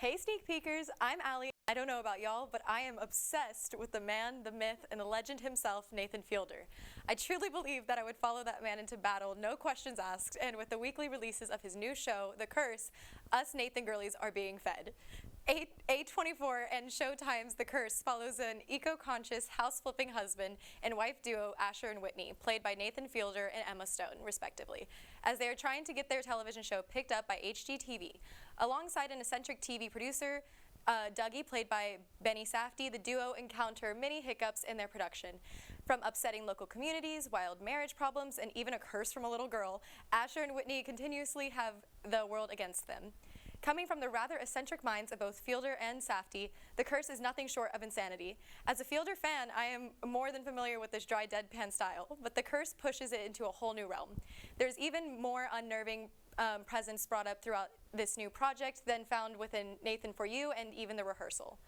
Hey sneak peekers, I'm Allie. I don't know about y'all, but I am obsessed with the man, the myth, and the legend himself, Nathan Fielder. I truly believe that I would follow that man into battle, no questions asked, and with the weekly releases of his new show, The Curse, us Nathan girlies are being fed. A24 and Showtime's The Curse follows an eco-conscious, house-flipping husband and wife duo, Asher and Whitney, played by Nathan Fielder and Emma Stone, respectively, as they are trying to get their television show picked up by HGTV. Alongside an eccentric TV producer, Dougie, played by Benny Safdie, the duo encounter many hiccups in their production. From upsetting local communities, wild marriage problems, and even a curse from a little girl, Asher and Whitney continuously have the world against them. Coming from the rather eccentric minds of both Fielder and Safdie, The Curse is nothing short of insanity. As a Fielder fan, I am more than familiar with this dry deadpan style, but The Curse pushes it into a whole new realm. There's even more unnerving presence brought up throughout this new project than found within Nathan For You and even The Rehearsal.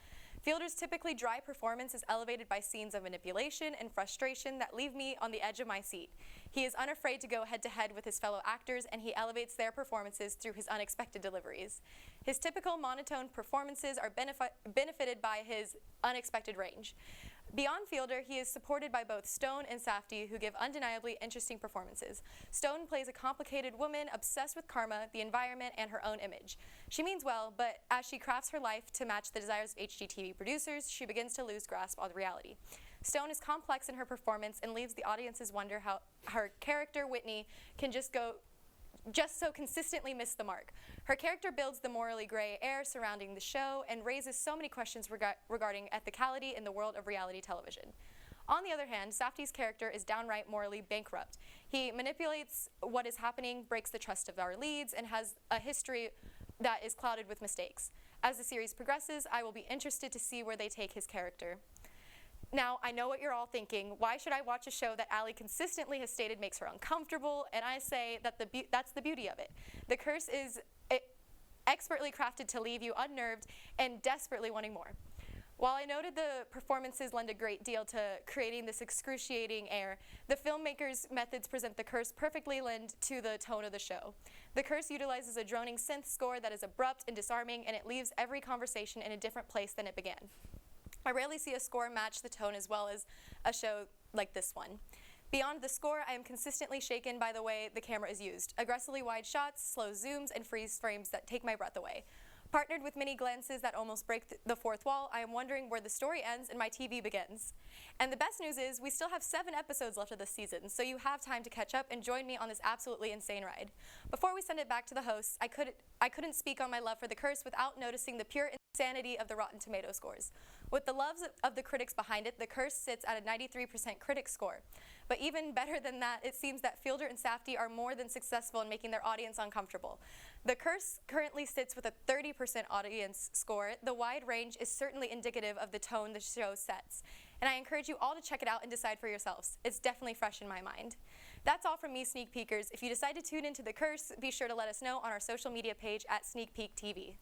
Fielder's typically dry performance is elevated by scenes of manipulation and frustration that leave me on the edge of my seat. He is unafraid to go head-to-head with his fellow actors, and he elevates their performances through his unexpected deliveries. His typical monotone performances are benefited by his unexpected range. Beyond Fielder, he is supported by both Stone and Safdie, who give undeniably interesting performances. Stone plays a complicated woman obsessed with karma, the environment, and her own image. She means well, but as she crafts her life to match the desires of HGTV producers, she begins to lose grasp on reality. Stone is complex in her performance and leaves the audiences wonder how her character, Whitney, can just so consistently miss the mark. Her character builds the morally gray air surrounding the show and raises so many questions regarding ethicality in the world of reality television. On the other hand, Safdie's character is downright morally bankrupt. He manipulates what is happening, breaks the trust of our leads, and has a history that is clouded with mistakes. As the series progresses, I will be interested to see where they take his character. Now, I know what you're all thinking. Why should I watch a show that Allie consistently has stated makes her uncomfortable? And I say that that's the beauty of it. The Curse is expertly crafted to leave you unnerved and desperately wanting more. While I noted the performances lend a great deal to creating this excruciating air, the filmmakers' methods present The Curse perfectly lend to the tone of the show. The Curse utilizes a droning synth score that is abrupt and disarming, and it leaves every conversation in a different place than it began. I rarely see a score match the tone as well as a show like this one. Beyond the score, I am consistently shaken by the way the camera is used. Aggressively wide shots, slow zooms, and freeze frames that take my breath away. Partnered with many glances that almost break the fourth wall, I am wondering where the story ends and my TV begins. And the best news is we still have 7 episodes left of this season, so you have time to catch up and join me on this absolutely insane ride. Before we send it back to the hosts, I couldn't speak on my love for The Curse without noticing the pure insanity of the Rotten Tomato scores. With the loves of the critics behind it, The Curse sits at a 93% critic score. But even better than that, it seems that Fielder and Safdie are more than successful in making their audience uncomfortable. The Curse currently sits with a 30% audience score. The wide range is certainly indicative of the tone the show sets. And I encourage you all to check it out and decide for yourselves. It's definitely fresh in my mind. That's all from me, Sneak Peekers. If you decide to tune into The Curse, be sure to let us know on our social media page at Sneak Peek TV.